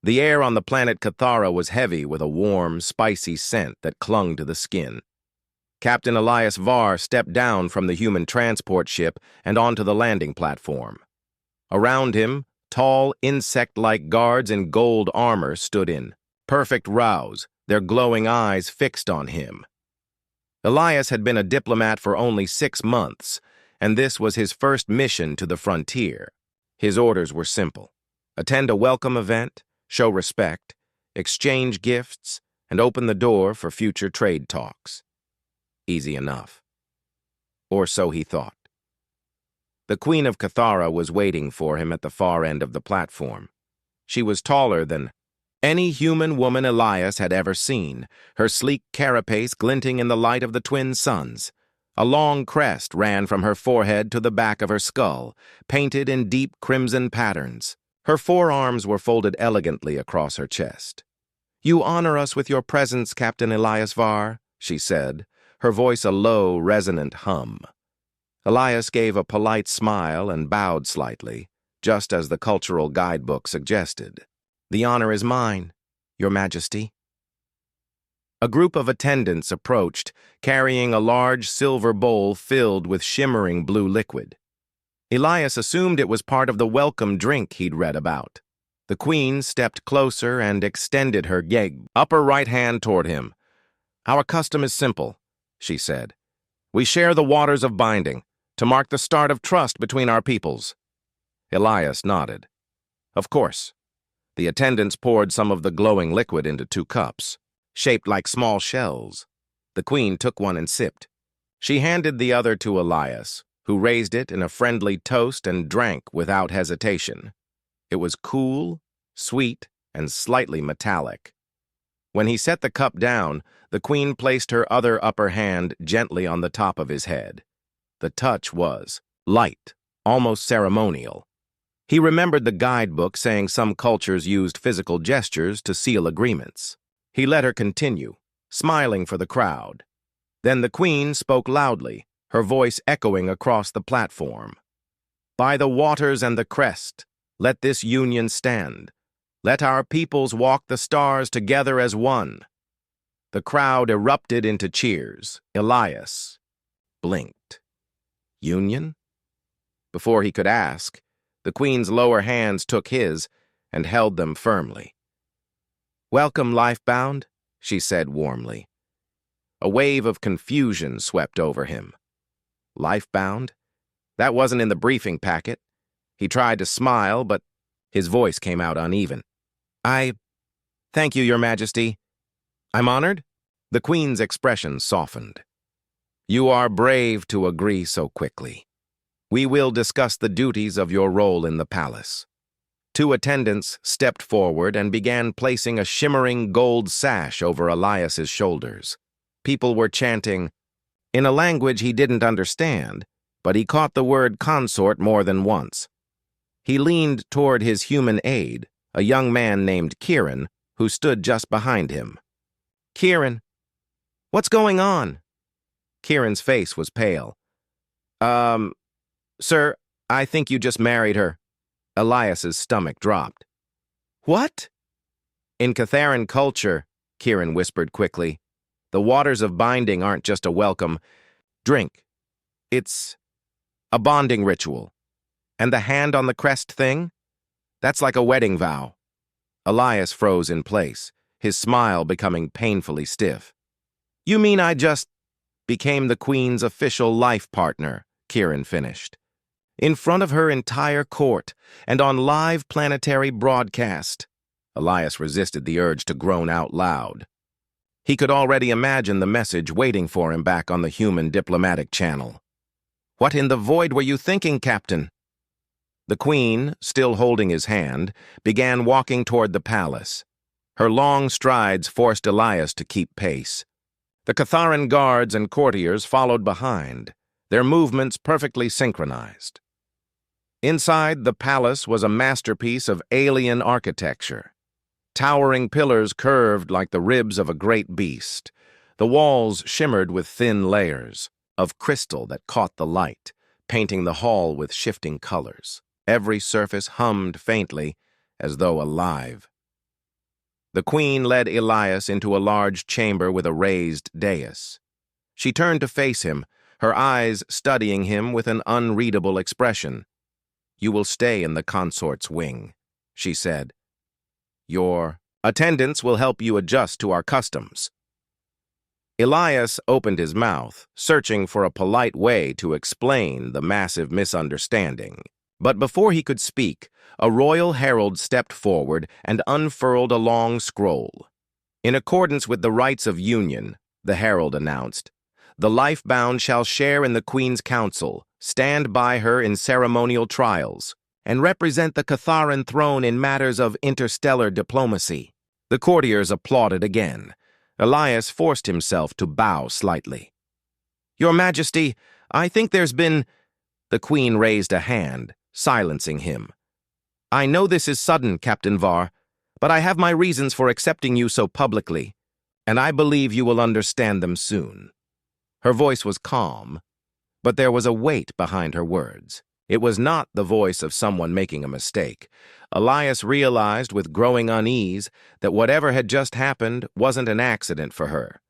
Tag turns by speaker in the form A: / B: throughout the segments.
A: The air on the planet Cathara was heavy with a warm, spicy scent that clung to the skin. Captain Elias Varr stepped down from the human transport ship and onto the landing platform. Around him, tall, insect-like guards in gold armor stood in perfect rows, their glowing eyes fixed on him. Elias had been a diplomat for only 6 months, and this was his first mission to the frontier. His orders were simple: attend a welcome event, show respect, exchange gifts, and open the door for future trade talks. Easy enough. Or so he thought. The Queen of Cathara was waiting for him at the far end of the platform. She was taller than any human woman Elias had ever seen, her sleek carapace glinting in the light of the twin suns. A long crest ran from her forehead to the back of her skull, painted in deep crimson patterns. Her forearms were folded elegantly across her chest. "You honor us with your presence, Captain Elias Varr," she said, her voice a low, resonant hum. Elias gave a polite smile and bowed slightly, just as the cultural guidebook suggested. "The honor is mine, Your Majesty." A group of attendants approached, carrying a large silver bowl filled with shimmering blue liquid. Elias assumed it was part of the welcome drink he'd read about. The Queen stepped closer and extended her upper right hand toward him. "Our custom is simple," she said. "We share the waters of binding, to mark the start of trust between our peoples." Elias nodded. "Of course." The attendants poured some of the glowing liquid into 2 cups, shaped like small shells. The Queen took one and sipped. She handed the other to Elias, who raised it in a friendly toast and drank without hesitation. It was cool, sweet, and slightly metallic. When he set the cup down, the Queen placed her other upper hand gently on the top of his head. The touch was light, almost ceremonial. He remembered the guidebook saying some cultures used physical gestures to seal agreements. He let her continue, smiling for the crowd. Then the Queen spoke loudly, her voice echoing across the platform. "By the waters and the crest, let this union stand. Let our peoples walk the stars together as one." The crowd erupted into cheers. Elias blinked. Union? Before he could ask, the Queen's lower hands took his and held them firmly. "Welcome, Lifebound," she said warmly. A wave of confusion swept over him. Lifebound? That wasn't in the briefing packet. He tried to smile, but his voice came out uneven. Thank you, Your Majesty. I'm honored." The Queen's expression softened. "You are brave to agree so quickly. We will discuss the duties of your role in the palace." 2 attendants stepped forward and began placing a shimmering gold sash over Elias's shoulders. People were chanting, in a language he didn't understand, but he caught the word consort more than once. He leaned toward his human aide, a young man named Kieran, who stood just behind him. "Kieran, what's going on?" Kieran's face was pale. Sir, I think you just married her." Elias's stomach dropped. "What?" "In Catharan culture," Kieran whispered quickly, "the waters of binding aren't just a welcome drink. It's a bonding ritual. And the hand on the crest thing? That's like a wedding vow." Elias froze in place, his smile becoming painfully stiff. "You mean I just became the Queen's official life partner?" Kieran finished. "In front of her entire court, and on live planetary broadcast." Elias resisted the urge to groan out loud. He could already imagine the message waiting for him back on the human diplomatic channel. "What in the void were you thinking, Captain?" The Queen, still holding his hand, began walking toward the palace. Her long strides forced Elias to keep pace. The Catharan guards and courtiers followed behind, their movements perfectly synchronized. Inside the palace was a masterpiece of alien architecture. Towering pillars curved like the ribs of a great beast. The walls shimmered with thin layers of crystal that caught the light, painting the hall with shifting colors. Every surface hummed faintly, as though alive. The queen led Elias into a large chamber with a raised dais. She turned to face him, her eyes studying him with an unreadable expression. "You will stay in the consort's wing," she said. "Your attendants will help you adjust to our customs." Elias opened his mouth, searching for a polite way to explain the massive misunderstanding. But before he could speak, a royal herald stepped forward and unfurled a long scroll. "In accordance with the rights of union," the herald announced, "the life-bound shall share in the Queen's council, stand by her in ceremonial trials, and represent the Catharan throne in matters of interstellar diplomacy." The courtiers applauded again. Elias forced himself to bow slightly. "Your Majesty, I think there's been—" The Queen raised a hand, silencing him. "I know this is sudden, Captain Var, but I have my reasons for accepting you so publicly, and I believe you will understand them soon." Her voice was calm, but there was a weight behind her words. It was not the voice of someone making a mistake. Elias realized with growing unease that whatever had just happened wasn't an accident for her.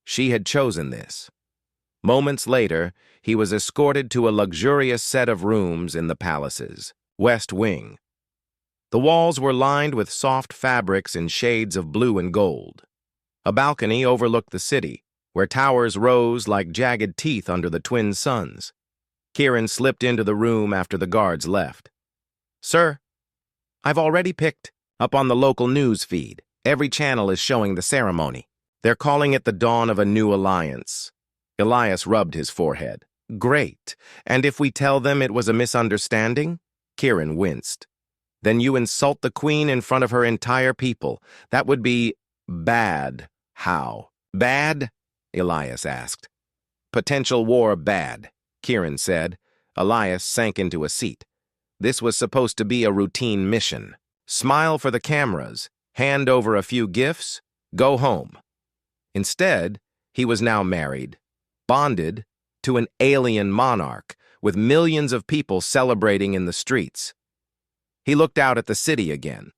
A: She had chosen this. Moments later, he was escorted to a luxurious set of rooms in the palace's West Wing. The walls were lined with soft fabrics in shades of blue and gold. A balcony overlooked the city, where towers rose like jagged teeth under the twin suns. Kieran slipped into the room after the guards left. "Sir, I've already picked up on the local news feed. Every channel is showing the ceremony. They're calling it the dawn of a new alliance." Elias rubbed his forehead. "Great. And if we tell them it was a misunderstanding?" Kieran winced. "Then you insult the Queen in front of her entire people. That would be bad." "How? Bad?" Elias asked. "Potential war bad," Kieran said. Elias sank into a seat. This was supposed to be a routine mission. Smile for the cameras, hand over a few gifts, go home. Instead, he was now married, bonded to an alien monarch, with millions of people celebrating in the streets. He looked out at the city again.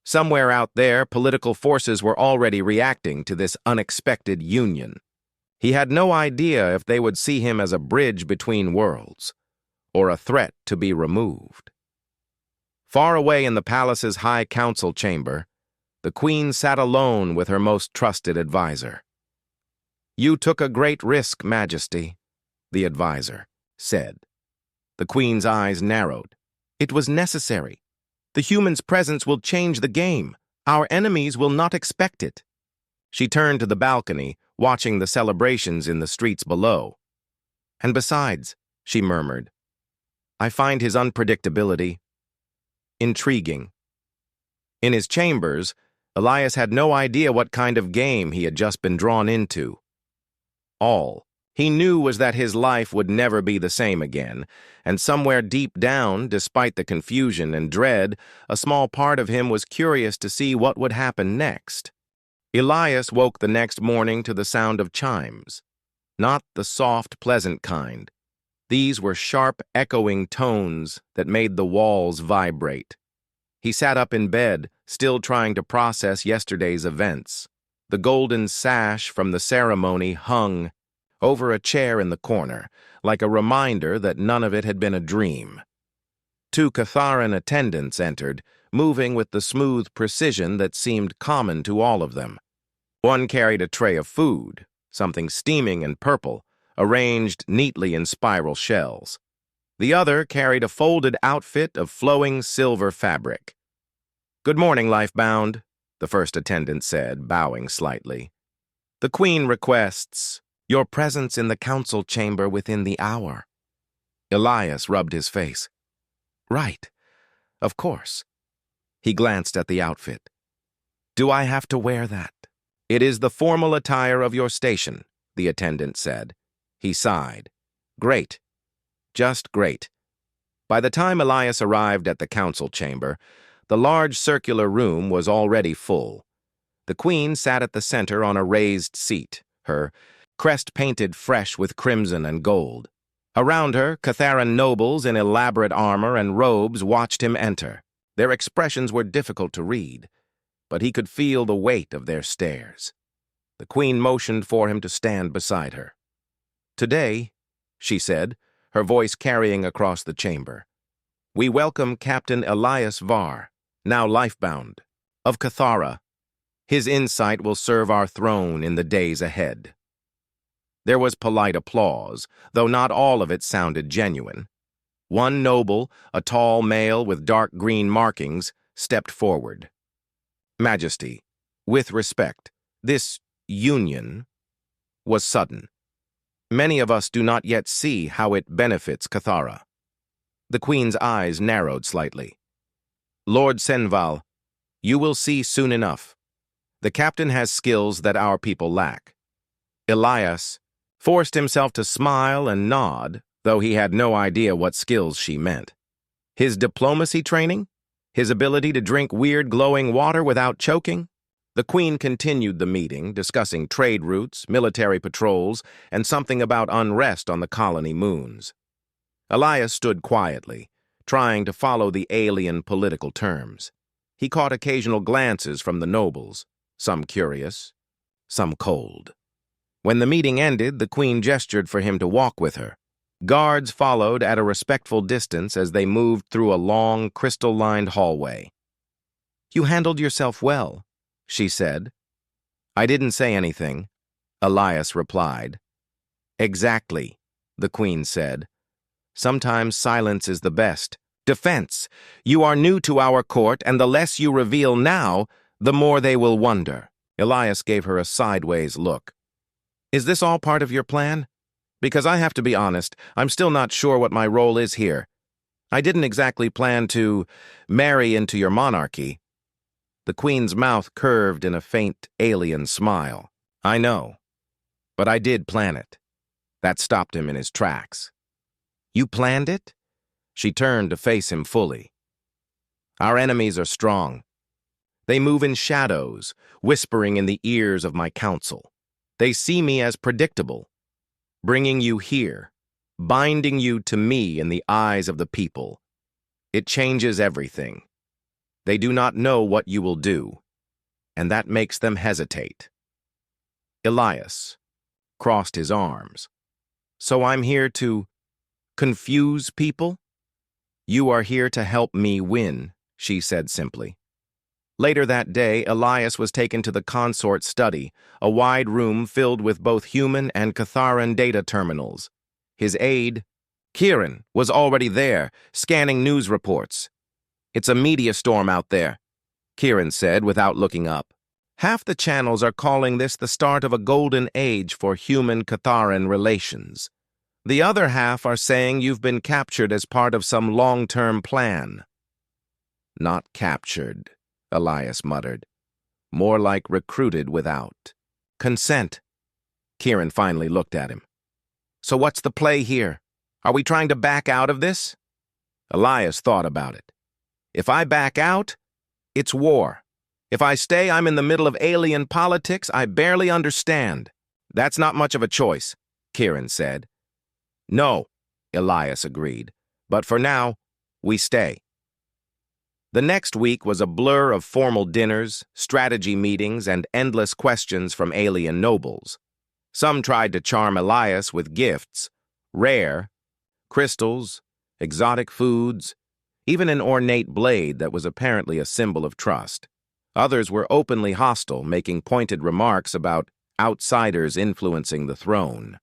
A: Somewhere out there, political forces were already reacting to this unexpected union. He had no idea if they would see him as a bridge between worlds, or a threat to be removed. Far away in the palace's high council chamber, the Queen sat alone with her most trusted advisor. "You took a great risk, Majesty," the advisor said. The Queen's eyes narrowed. "It was necessary. The human's presence will change the game. Our enemies will not expect it." She turned to the balcony, watching the celebrations in the streets below. "And besides," she murmured, "I find his unpredictability intriguing." In his chambers, Elias had no idea what kind of game he had just been drawn into. All he knew was that his life would never be the same again, and somewhere deep down, despite the confusion and dread, a small part of him was curious to see what would happen next. Elias woke the next morning to the sound of chimes. Not the soft, pleasant kind. These were sharp, echoing tones that made the walls vibrate. He sat up in bed, still trying to process yesterday's events. The golden sash from the ceremony hung over a chair in the corner, like a reminder that none of it had been a dream. Two Catharan attendants entered, moving with the smooth precision that seemed common to all of them. One carried a tray of food, something steaming and purple, arranged neatly in spiral shells. The other carried a folded outfit of flowing silver fabric. "Good morning, Lifebound," the first attendant said, bowing slightly. "The Queen requests your presence in the council chamber within the hour." Elias rubbed his face. "Right, of course." He glanced at the outfit. "Do I have to wear that?" "It is the formal attire of your station," the attendant said. He sighed. "Great. Just great." By the time Elias arrived at the council chamber, the large circular room was already full. The Queen sat at the center on a raised seat, her crest painted fresh with crimson and gold. Around her, Catharan nobles in elaborate armor and robes watched him enter. Their expressions were difficult to read. but he could feel the weight of their stares. The queen motioned for him to stand beside her. "Today," she said, her voice carrying across the chamber, "we welcome Captain Elias Var, now lifebound, of Cathara. His insight will serve our throne in the days ahead." There was polite applause, though not all of it sounded genuine. One noble, a tall male with dark green markings, stepped forward. "Majesty, with respect, this union was sudden. Many of us do not yet see how it benefits Cathara." The queen's eyes narrowed slightly. "Lord Senval, you will see soon enough. The captain has skills that our people lack." Elias forced himself to smile and nod, though he had no idea what skills she meant. His diplomacy training? His ability to drink weird glowing water without choking? The queen continued the meeting, discussing trade routes, military patrols, and something about unrest on the colony moons. Elias stood quietly, trying to follow the alien political terms. He caught occasional glances from the nobles, some curious, some cold. When the meeting ended, the queen gestured for him to walk with her. Guards followed at a respectful distance as they moved through a long, crystal-lined hallway. "You handled yourself well," she said. "I didn't say anything," Elias replied. "Exactly," the queen said. "Sometimes silence is the best defense. You are new to our court, and the less you reveal now, the more they will wonder." Elias gave her a sideways look. "Is this all part of your plan? Because I have to be honest, I'm still not sure what my role is here. I didn't exactly plan to marry into your monarchy." The queen's mouth curved in a faint alien smile. "I know, but I did plan it." That stopped him in his tracks. "You planned it?" She turned to face him fully. "Our enemies are strong. They move in shadows, whispering in the ears of my council. They see me as predictable, bringing you here, binding you to me in the eyes of the people. It changes everything. They do not know what you will do, and that makes them hesitate." Elias crossed his arms. "So I'm here to confuse people?" "You are here to help me win," she said simply. Later that day, Elias was taken to the consort's study, a wide room filled with both human and Catharan data terminals. His aide, Kieran, was already there, scanning news reports. "It's a media storm out there," Kieran said without looking up. "Half the channels are calling this the start of a golden age for human-Catharan relations. The other half are saying you've been captured as part of some long-term plan." "Not captured," Elias muttered. "More like recruited without consent." Kieran finally looked at him. "So what's the play here? Are we trying to back out of this?" Elias thought about it. "If I back out, it's war. If I stay, I'm in the middle of alien politics I barely understand." "That's not much of a choice," Kieran said. "No," Elias agreed. "But for now, we stay." The next week was a blur of formal dinners, strategy meetings, and endless questions from alien nobles. Some tried to charm Elias with gifts, rare, crystals, exotic foods, even an ornate blade that was apparently a symbol of trust. Others were openly hostile, making pointed remarks about outsiders influencing the throne.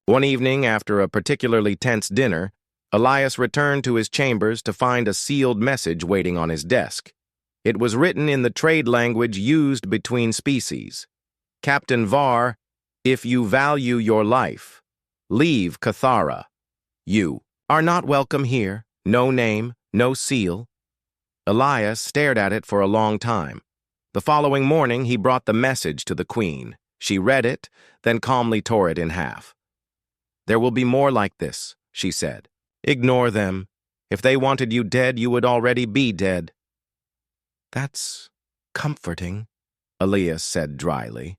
A: One evening, after a particularly tense dinner, Elias returned to his chambers to find a sealed message waiting on his desk. It was written in the trade language used between species. "Captain Var, if you value your life, leave Cathara. You are not welcome here. No name, no seal." Elias stared at it for a long time. The following morning, he brought the message to the queen. She read it, then calmly tore it in half. "There will be more like this," she said. "Ignore them. If they wanted you dead, you would already be dead." "That's comforting," Elias said dryly.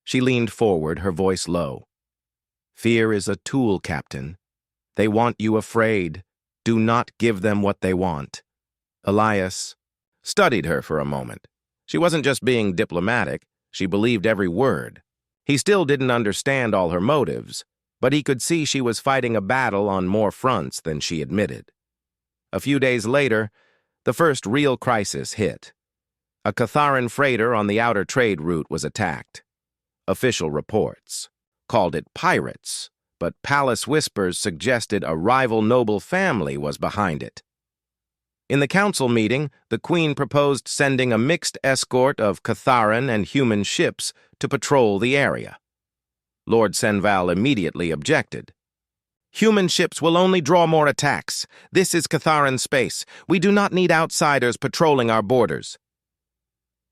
A: She leaned forward, her voice low. "Fear is a tool, Captain. They want you afraid. Do not give them what they want." Elias studied her for a moment. She wasn't just being diplomatic, she believed every word. He still didn't understand all her motives, but he could see she was fighting a battle on more fronts than she admitted. A few days later, the first real crisis hit. A Catharan freighter on the outer trade route was attacked. Official reports called it pirates, but palace whispers suggested a rival noble family was behind it. In the council meeting, the Queen proposed sending a mixed escort of Catharan and human ships to patrol the area. Lord Senval immediately objected. "Human ships will only draw more attacks. This is Catharan space. We do not need outsiders patrolling our borders."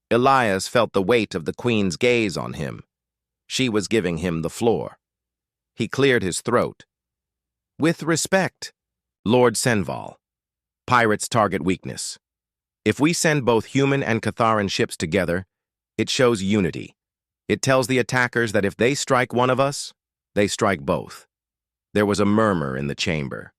A: Elias felt the weight of the Queen's gaze on him. She was giving him the floor. He cleared his throat. "With respect, Lord Senval, pirates target weakness. If we send both human and Catharan ships together, it shows unity. It tells the attackers that if they strike one of us, they strike both." There was a murmur in the chamber.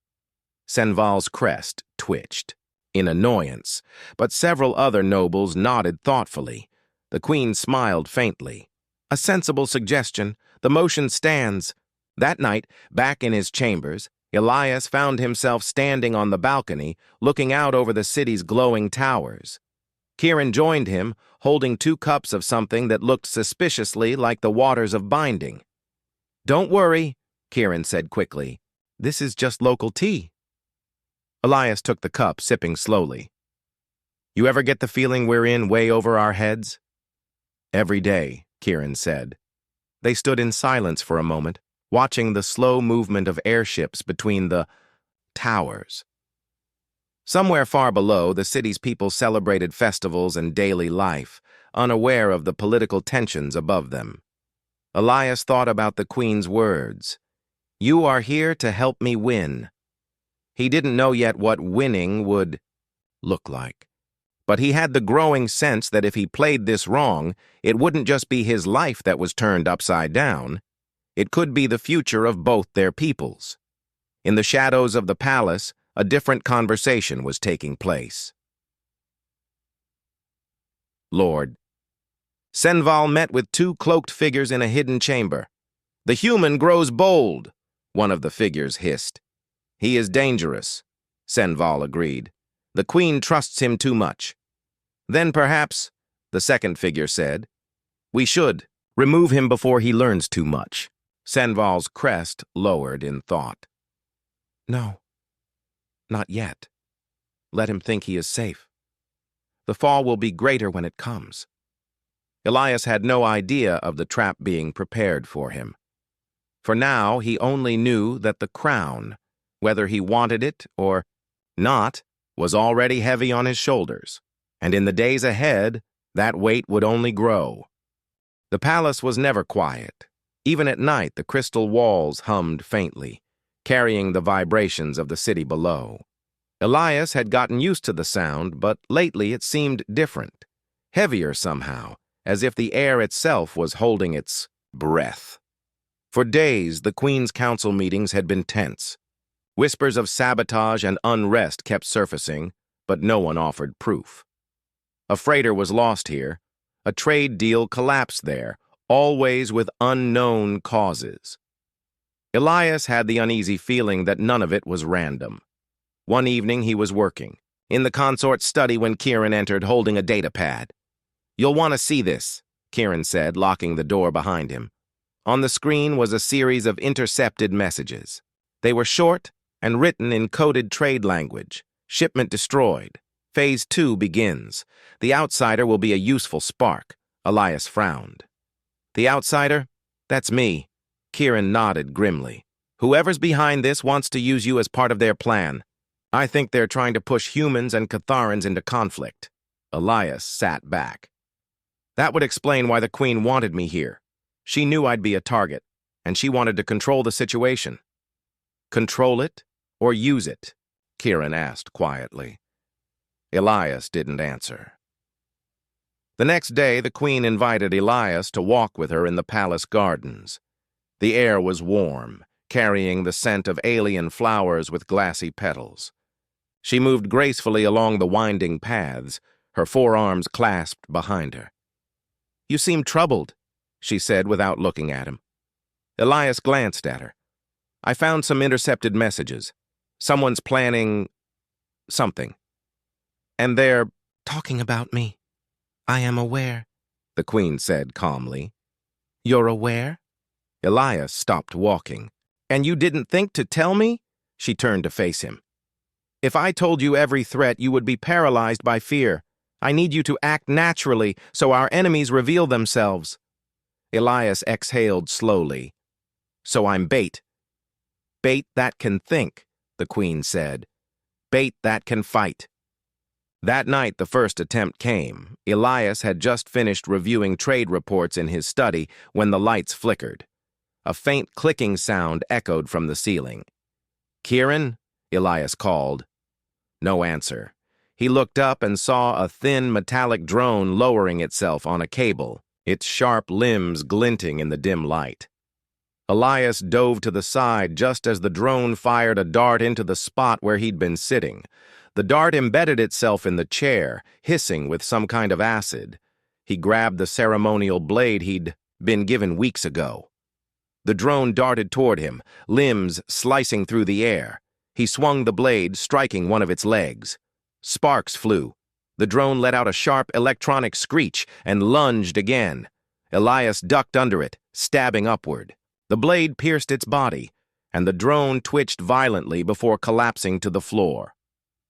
A: Senval's crest twitched, in annoyance, but several other nobles nodded thoughtfully. The Queen smiled faintly. "A sensible suggestion. The motion stands." That night, back in his chambers, Elias found himself standing on the balcony, looking out over the city's glowing towers. Kieran joined him, holding 2 cups of something that looked suspiciously like the waters of binding. "Don't worry," Kieran said quickly. "This is just local tea." Elias took the cup, sipping slowly. "You ever get the feeling we're in way over our heads?" "Every day," Kieran said. They stood in silence for a moment, watching the slow movement of airships between the towers. Somewhere far below, the city's people celebrated festivals and daily life, unaware of the political tensions above them. Elias thought about the Queen's words. "You are here to help me win." He didn't know yet what winning would look like, but he had the growing sense that if he played this wrong, it wouldn't just be his life that was turned upside down. It could be the future of both their peoples. In the shadows of the palace, a different conversation was taking place. Lord Senval met with 2 cloaked figures in a hidden chamber. "The human grows bold," one of the figures hissed. "He is dangerous," Senval agreed. "The Queen trusts him too much." "Then perhaps," the second figure said, "we should remove him before he learns too much." Senval's crest lowered in thought. "No, not yet. Let him think he is safe. The fall will be greater when it comes." Elias had no idea of the trap being prepared for him. For now, he only knew that the crown, whether he wanted it or not, was already heavy on his shoulders, and in the days ahead, that weight would only grow. The palace was never quiet. Even at night, the crystal walls hummed faintly, carrying the vibrations of the city below. Elias had gotten used to the sound, but lately it seemed different, heavier somehow, as if the air itself was holding its breath. For days, the Queen's council meetings had been tense. Whispers of sabotage and unrest kept surfacing, but no one offered proof. A freighter was lost here. A trade deal collapsed there, always with unknown causes. Elias had the uneasy feeling that none of it was random. One evening he was working, in the consort's study when Kieran entered holding a data pad. "You'll want to see this," Kieran said, locking the door behind him. On the screen was a series of intercepted messages. They were short and written in coded trade language. "Shipment destroyed. Phase 2 begins. The outsider will be a useful spark." Elias frowned. "The outsider? That's me." Kieran nodded grimly. "Whoever's behind this wants to use you as part of their plan. I think they're trying to push humans and Catharans into conflict." Elias sat back. "That would explain why the Queen wanted me here. She knew I'd be a target, and she wanted to control the situation." "Control it or use it?" Kieran asked quietly. Elias didn't answer. The next day, the Queen invited Elias to walk with her in the palace gardens. The air was warm, carrying the scent of alien flowers with glassy petals. She moved gracefully along the winding paths, her forearms clasped behind her. "You seem troubled," she said without looking at him. Elias glanced at her. "I found some intercepted messages. Someone's planning something. And they're talking about me. I am aware," the Queen said calmly. "You're aware?" Elias stopped walking. "And you didn't think to tell me?" She turned to face him. "If I told you every threat, you would be paralyzed by fear. I need you to act naturally so our enemies reveal themselves." Elias exhaled slowly. "So I'm bait." "Bait that can think," the Queen said. "Bait that can fight." That night the first attempt came. Elias had just finished reviewing trade reports in his study when the lights flickered. A faint clicking sound echoed from the ceiling. "Kieran?" Elias called. No answer. He looked up and saw a thin metallic drone lowering itself on a cable, its sharp limbs glinting in the dim light. Elias dove to the side just as the drone fired a dart into the spot where he'd been sitting. The dart embedded itself in the chair, hissing with some kind of acid. He grabbed the ceremonial blade he'd been given weeks ago. The drone darted toward him, limbs slicing through the air. He swung the blade, striking one of its legs. Sparks flew. The drone let out a sharp electronic screech and lunged again. Elias ducked under it, stabbing upward. The blade pierced its body, and the drone twitched violently before collapsing to the floor.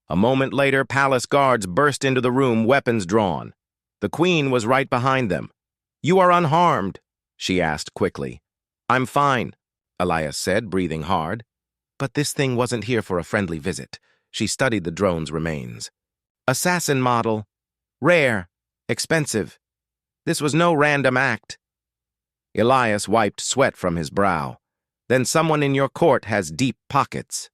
A: A moment later, palace guards burst into the room, weapons drawn. The Queen was right behind them. "You are unharmed?" she asked quickly. "I'm fine," Elias said, breathing hard. "But this thing wasn't here for a friendly visit." She studied the drone's remains. "Assassin model. Rare. Expensive. This was no random act." Elias wiped sweat from his brow. "Then someone in your court has deep pockets."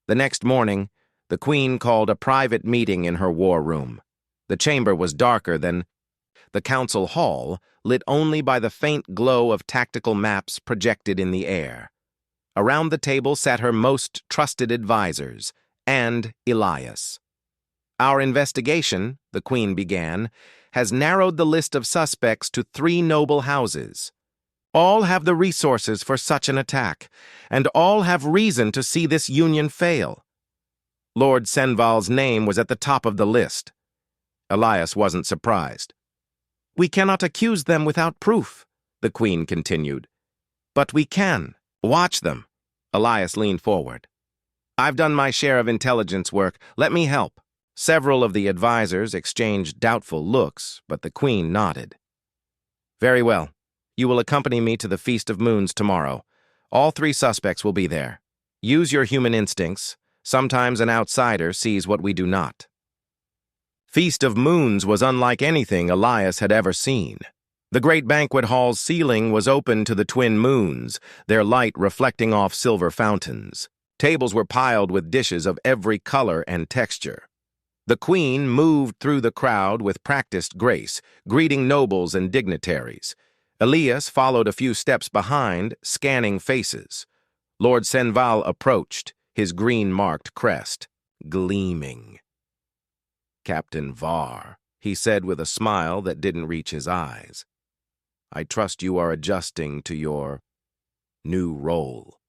A: The next morning, the Queen called a private meeting in her war room. The chamber was darker than the council hall, lit only by the faint glow of tactical maps projected in the air. Around the table sat her most trusted advisors, and Elias. "Our investigation," the Queen began, "has narrowed the list of suspects to 3 noble houses. All have the resources for such an attack, and all have reason to see this union fail." Lord Senval's name was at the top of the list. Elias wasn't surprised. "We cannot accuse them without proof," the Queen continued. "But we can. Watch them." Elias leaned forward. "I've done my share of intelligence work. Let me help." Several of the advisors exchanged doubtful looks, but the Queen nodded. "Very well. You will accompany me to the Feast of Moons tomorrow. All 3 suspects will be there. Use your human instincts. Sometimes an outsider sees what we do not." Feast of Moons was unlike anything Elias had ever seen. The great banquet hall's ceiling was open to the twin moons, their light reflecting off silver fountains. Tables were piled with dishes of every color and texture. The Queen moved through the crowd with practiced grace, greeting nobles and dignitaries. Elias followed a few steps behind, scanning faces. Lord Senval approached, his green-marked crest gleaming. "Captain Var," he said with a smile that didn't reach his eyes. "I trust you are adjusting to your new role."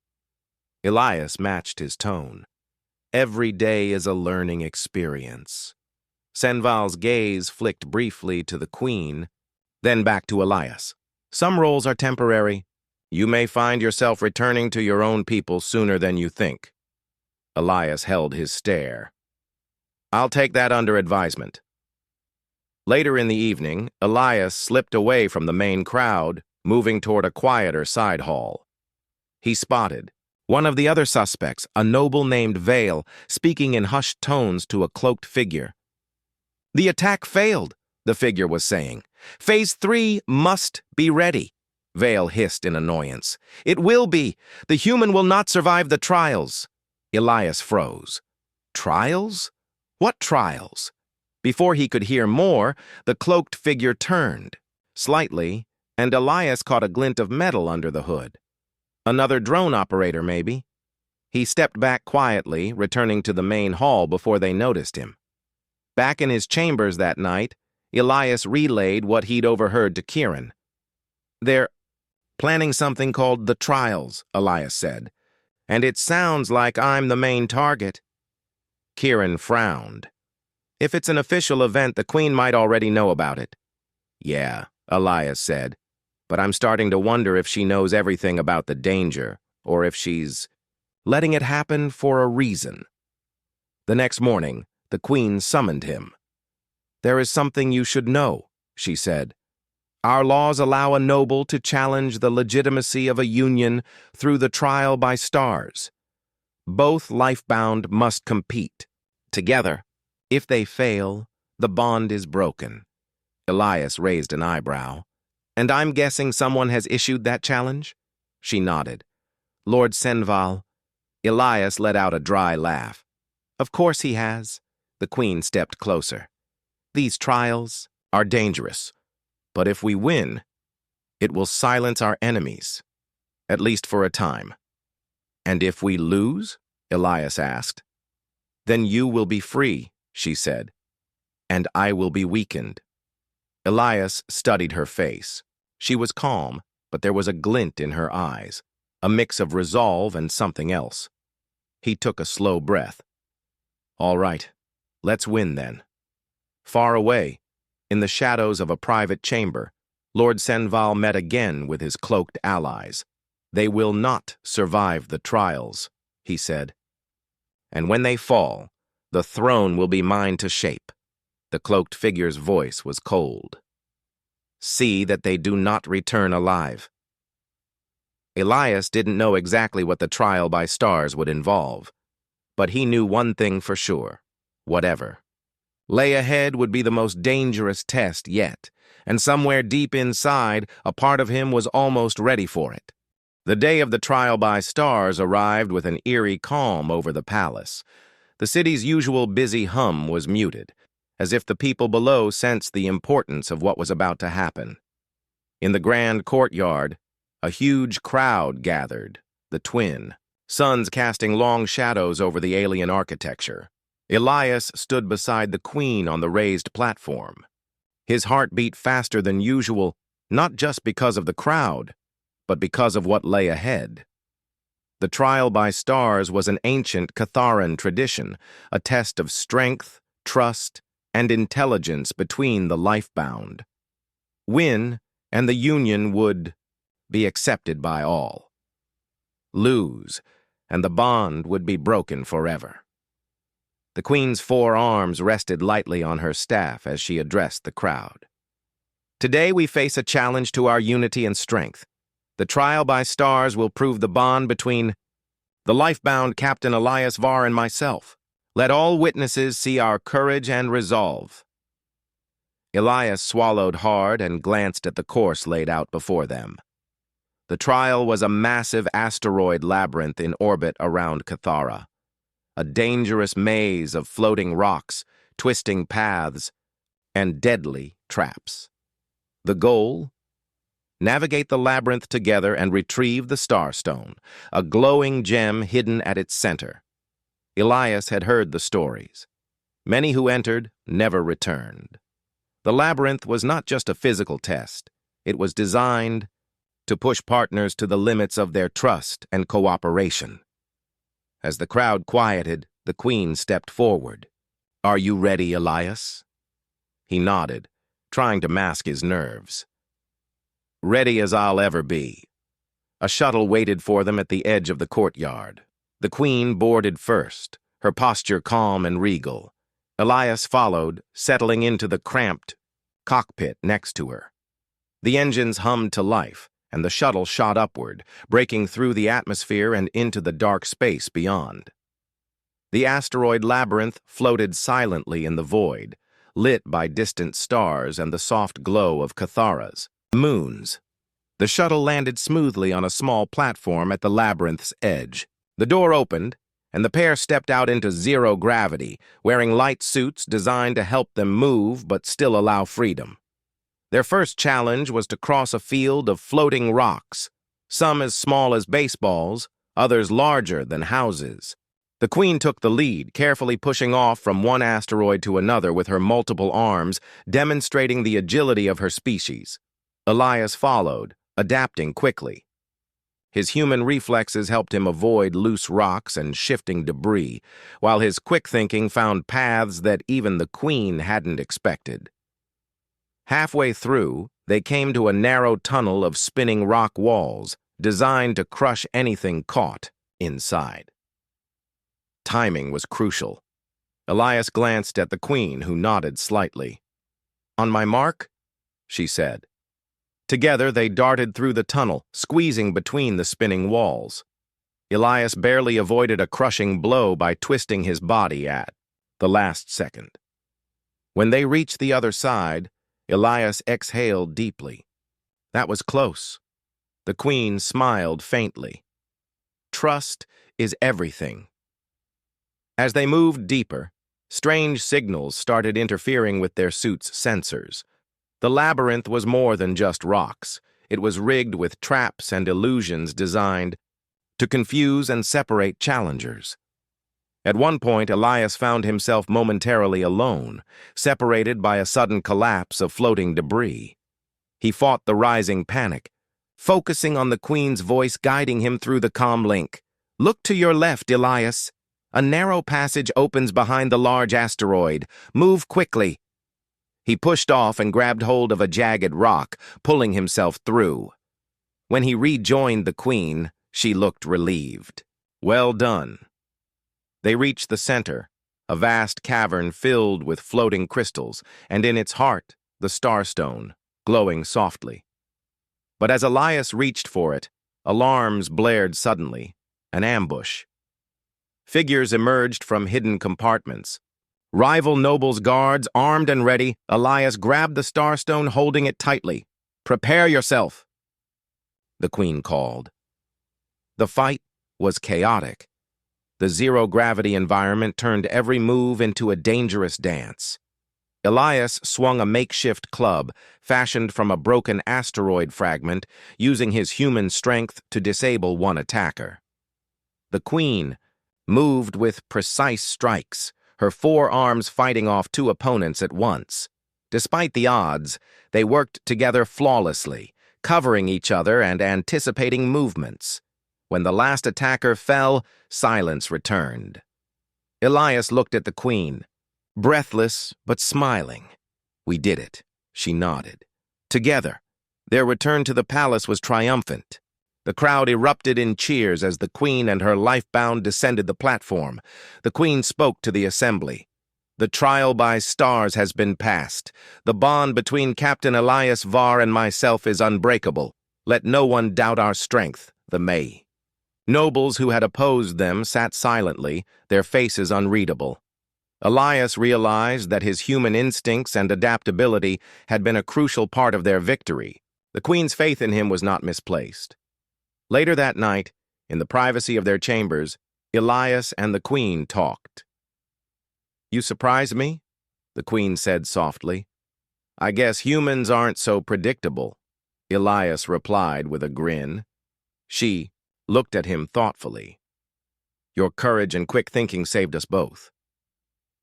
A: Elias matched his tone. "Every day is a learning experience." Senval's gaze flicked briefly to the Queen, then back to Elias. "Some roles are temporary. You may find yourself returning to your own people sooner than you think." Elias held his stare. "I'll take that under advisement." Later in the evening, Elias slipped away from the main crowd, moving toward a quieter side hall. He spotted one of the other suspects, a noble named Vale, speaking in hushed tones to a cloaked figure. "The attack failed," the figure was saying. "Phase 3 must be ready." Vale hissed in annoyance. "It will be. The human will not survive the trials." Elias froze. "Trials? What trials?" Before he could hear more, the cloaked figure turned, slightly, and Elias caught a glint of metal under the hood. Another drone operator, maybe. He stepped back quietly, returning to the main hall before they noticed him. Back in his chambers that night, Elias relayed what he'd overheard to Kieran. "They're planning something called the Trials," Elias said, "and it sounds like I'm the main target." Kieran frowned. "If it's an official event, the Queen might already know about it." "Yeah," Elias said, "but I'm starting to wonder if she knows everything about the danger, or if she's letting it happen for a reason." The next morning, the Queen summoned him. "There is something you should know," she said. "Our laws allow a noble to challenge the legitimacy of a union through the trial by stars. Both lifebound must compete together. If they fail, the bond is broken." Elias raised an eyebrow. "And I'm guessing someone has issued that challenge?" She nodded. "Lord Senval." Elias let out a dry laugh. "Of course he has." The Queen stepped closer. "These trials are dangerous, but if we win, it will silence our enemies, at least for a time." "And if we lose?" Elias asked. "Then you will be free," she said, "and I will be weakened." Elias studied her face. She was calm, but there was a glint in her eyes, a mix of resolve and something else. He took a slow breath. "All right, let's win then." Far away, in the shadows of a private chamber, Lord Senval met again with his cloaked allies. "They will not survive the trials," he said. "And when they fall, the throne will be mine to shape." The cloaked figure's voice was cold. "See that they do not return alive." Elias didn't know exactly what the trial by stars would involve, but he knew one thing for sure: whatever lay ahead would be the most dangerous test yet, and somewhere deep inside, a part of him was almost ready for it. The day of the trial by stars arrived with an eerie calm over the palace. The city's usual busy hum was muted, as if the people below sensed the importance of what was about to happen. In the grand courtyard, a huge crowd gathered, the twin, suns casting long shadows over the alien architecture. Elias stood beside the Queen on the raised platform. His heart beat faster than usual, not just because of the crowd, but because of what lay ahead. The trial by stars was an ancient Catharan tradition, a test of strength, trust, and intelligence between the lifebound. Win, and the union would be accepted by all. Lose, and the bond would be broken forever. The Queen's 4 arms rested lightly on her staff as she addressed the crowd. "Today we face a challenge to our unity and strength. The trial by stars will prove the bond between the lifebound Captain Elias Var and myself. Let all witnesses see our courage and resolve." Elias swallowed hard and glanced at the course laid out before them. The trial was a massive asteroid labyrinth in orbit around Cathara, a dangerous maze of floating rocks, twisting paths, and deadly traps. The goal? Navigate the labyrinth together and retrieve the Starstone, a glowing gem hidden at its center. Elias had heard the stories. Many who entered never returned. The labyrinth was not just a physical test. It was designed to push partners to the limits of their trust and cooperation. As the crowd quieted, the Queen stepped forward. "Are you ready, Elias?" He nodded, trying to mask his nerves. "Ready as I'll ever be." A shuttle waited for them at the edge of the courtyard. The Queen boarded first, her posture calm and regal. Elias followed, settling into the cramped cockpit next to her. The engines hummed to life, and the shuttle shot upward, breaking through the atmosphere and into the dark space beyond. The asteroid labyrinth floated silently in the void, lit by distant stars and the soft glow of Cathara's moons. The shuttle landed smoothly on a small platform at the labyrinth's edge. The door opened, and the pair stepped out into zero gravity, wearing light suits designed to help them move but still allow freedom. Their first challenge was to cross a field of floating rocks, some as small as baseballs, others larger than houses. The Queen took the lead, carefully pushing off from one asteroid to another with her multiple arms, demonstrating the agility of her species. Elias followed, adapting quickly. His human reflexes helped him avoid loose rocks and shifting debris, while his quick thinking found paths that even the Queen hadn't expected. Halfway through, they came to a narrow tunnel of spinning rock walls, designed to crush anything caught inside. Timing was crucial. Elias glanced at the Queen, who nodded slightly. "On my mark?" she said. Together, they darted through the tunnel, squeezing between the spinning walls. Elias barely avoided a crushing blow by twisting his body at the last second. When they reached the other side, Elias exhaled deeply. That was close. The Queen smiled faintly. Trust is everything. As they moved deeper, strange signals started interfering with their suit's sensors. The labyrinth was more than just rocks. It was rigged with traps and illusions designed to confuse and separate challengers. At one point, Elias found himself momentarily alone, separated by a sudden collapse of floating debris. He fought the rising panic, focusing on the Queen's voice guiding him through the comm link. "Look to your left, Elias. A narrow passage opens behind the large asteroid. Move quickly." He pushed off and grabbed hold of a jagged rock, pulling himself through. When he rejoined the Queen, she looked relieved. "Well done." They reached the center, a vast cavern filled with floating crystals, and in its heart, the starstone, glowing softly. But as Elias reached for it, alarms blared suddenly. An ambush. Figures emerged from hidden compartments. Rival nobles' guards, armed and ready, Elias grabbed the starstone, holding it tightly. "Prepare yourself," the Queen called. The fight was chaotic. The zero-gravity environment turned every move into a dangerous dance. Elias swung a makeshift club, fashioned from a broken asteroid fragment, using his human strength to disable one attacker. The Queen moved with precise strikes, her four arms fighting off two opponents at once. Despite the odds, they worked together flawlessly, covering each other and anticipating movements. When the last attacker fell, silence returned. Elias looked at the Queen, breathless but smiling. "We did it," she nodded. Together, their return to the palace was triumphant. The crowd erupted in cheers as the Queen and her lifebound descended the platform. The Queen spoke to the assembly. "The trial by stars has been passed. The bond between Captain Elias Var and myself is unbreakable. Let no one doubt our strength, the May." Nobles who had opposed them sat silently, their faces unreadable. Elias realized that his human instincts and adaptability had been a crucial part of their victory. The Queen's faith in him was not misplaced. Later that night, in the privacy of their chambers, Elias and the Queen talked. "You surprise me," the Queen said softly. "I guess humans aren't so predictable," Elias replied with a grin. She looked at him thoughtfully. "Your courage and quick thinking saved us both."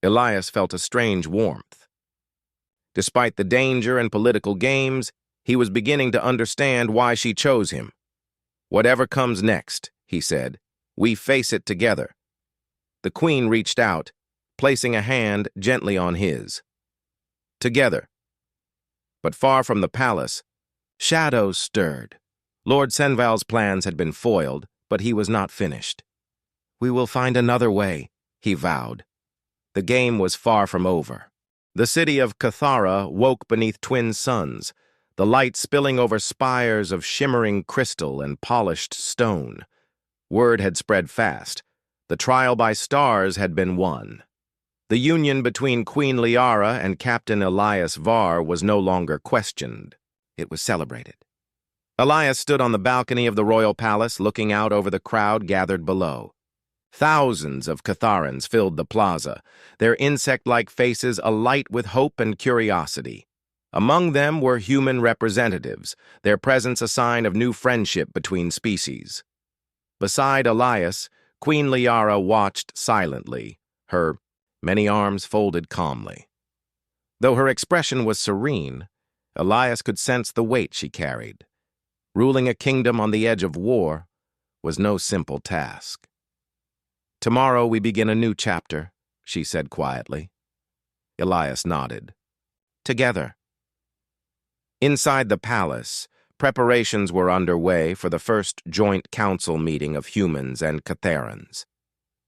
A: Elias felt a strange warmth. Despite the danger and political games, he was beginning to understand why she chose him. "Whatever comes next," he said, "we face it together." The Queen reached out, placing a hand gently on his. Together. But far from the palace, shadows stirred. Lord Senval's plans had been foiled, but he was not finished. "We will find another way," he vowed. The game was far from over. The city of Cathara woke beneath twin suns, the light spilling over spires of shimmering crystal and polished stone. Word had spread fast. The trial by stars had been won. The union between Queen Liara and Captain Elias Var was no longer questioned. It was celebrated. Elias stood on the balcony of the royal palace, looking out over the crowd gathered below. Thousands of Catharans filled the plaza, their insect-like faces alight with hope and curiosity. Among them were human representatives, their presence a sign of new friendship between species. Beside Elias, Queen Liara watched silently, her many arms folded calmly. Though her expression was serene, Elias could sense the weight she carried. Ruling a kingdom on the edge of war was no simple task. "Tomorrow we begin a new chapter," she said quietly. Elias nodded. "Together." Inside the palace, preparations were underway for the first joint council meeting of humans and Catharans.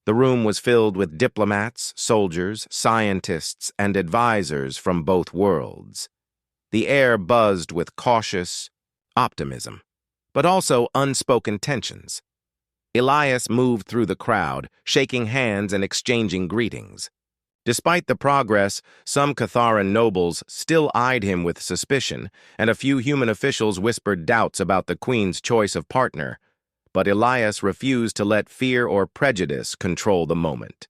A: The room was filled with diplomats, soldiers, scientists, and advisors from both worlds. The air buzzed with cautious optimism, but also unspoken tensions. Elias moved through the crowd, shaking hands and exchanging greetings. Despite the progress, some Catharan nobles still eyed him with suspicion, and a few human officials whispered doubts about the queen's choice of partner. But Elias refused to let fear or prejudice control the moment.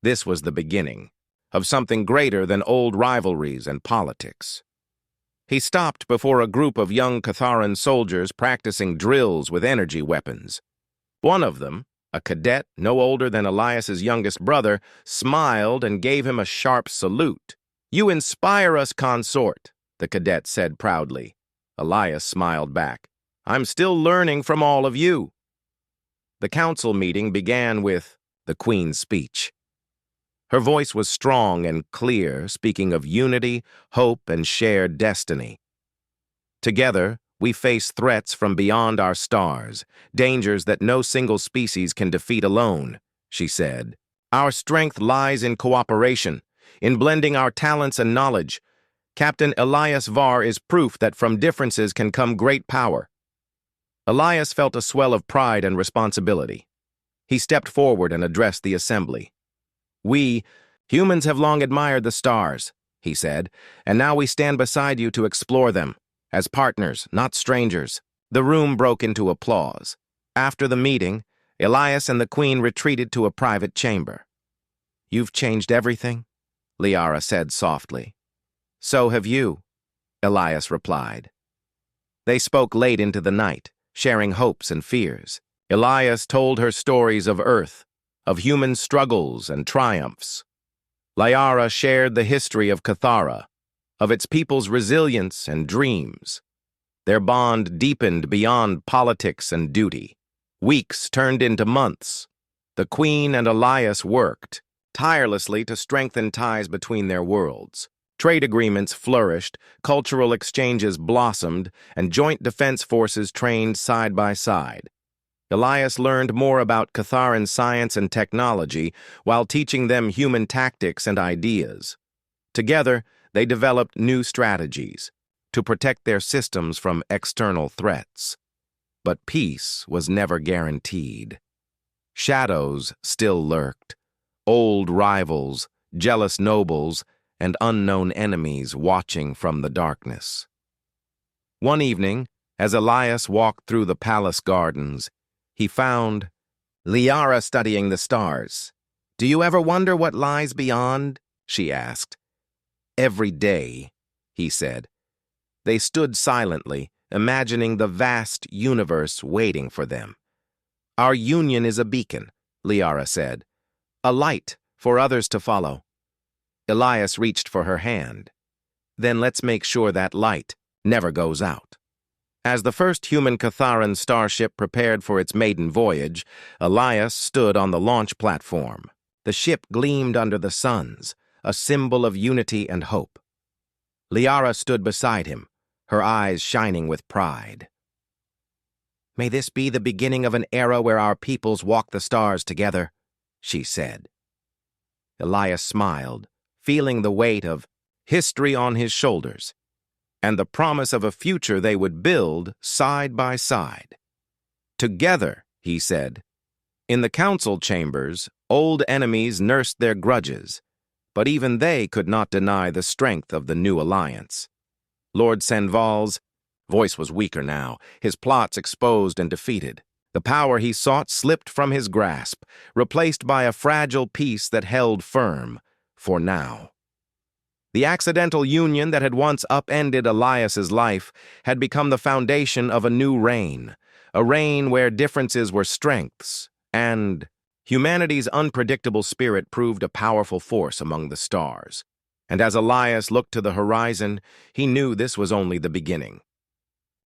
A: This was the beginning of something greater than old rivalries and politics. He stopped before a group of young Catharan soldiers practicing drills with energy weapons. One of them, a cadet no older than Elias's youngest brother, smiled and gave him a sharp salute. "You inspire us, consort," the cadet said proudly. Elias smiled back. "I'm still learning from all of you." The council meeting began with the Queen's speech. Her voice was strong and clear, speaking of unity, hope, and shared destiny. "Together, we face threats from beyond our stars, dangers that no single species can defeat alone," she said. "Our strength lies in cooperation, in blending our talents and knowledge. Captain Elias Var is proof that from differences can come great power." Elias felt a swell of pride and responsibility. He stepped forward and addressed the assembly. "We, humans, have long admired the stars," he said, "and now we stand beside you to explore them. As partners, not strangers." The room broke into applause. After the meeting, Elias and the Queen retreated to a private chamber. "You've changed everything," Liara said softly. "So have you," Elias replied. They spoke late into the night, sharing hopes and fears. Elias told her stories of Earth, of human struggles and triumphs. Liara shared the history of Cathara, of its people's resilience and dreams. Their bond deepened beyond politics and duty. Weeks turned into months. The Queen and Elias worked tirelessly to strengthen ties between their worlds. Trade agreements flourished, cultural exchanges blossomed, and joint defense forces trained side by side. Elias learned more about Catharan science and technology while teaching them human tactics and ideas. Together, they developed new strategies to protect their systems from external threats. But peace was never guaranteed. Shadows still lurked, old rivals, jealous nobles, and unknown enemies watching from the darkness. One evening, as Elias walked through the palace gardens, he found Liara studying the stars. "Do you ever wonder what lies beyond?" she asked. "Every day," he said. They stood silently, imagining the vast universe waiting for them. "Our union is a beacon," Liara said, "a light for others to follow." Elias reached for her hand. "Then let's make sure that light never goes out." As the first human Catharan starship prepared for its maiden voyage, Elias stood on the launch platform. The ship gleamed under the suns, a symbol of unity and hope. Liara stood beside him, her eyes shining with pride. "May this be the beginning of an era where our peoples walk the stars together," she said. Elias smiled, feeling the weight of history on his shoulders, and the promise of a future they would build side by side. "Together," he said. In the council chambers, old enemies nursed their grudges, but even they could not deny the strength of the new alliance. Lord Senval's voice was weaker now, his plots exposed and defeated. The power he sought slipped from his grasp, replaced by a fragile peace that held firm, for now. The accidental union that had once upended Elias's life had become the foundation of a new reign, a reign where differences were strengths and Humanity's unpredictable spirit proved a powerful force among the stars. And as Elias looked to the horizon, he knew this was only the beginning.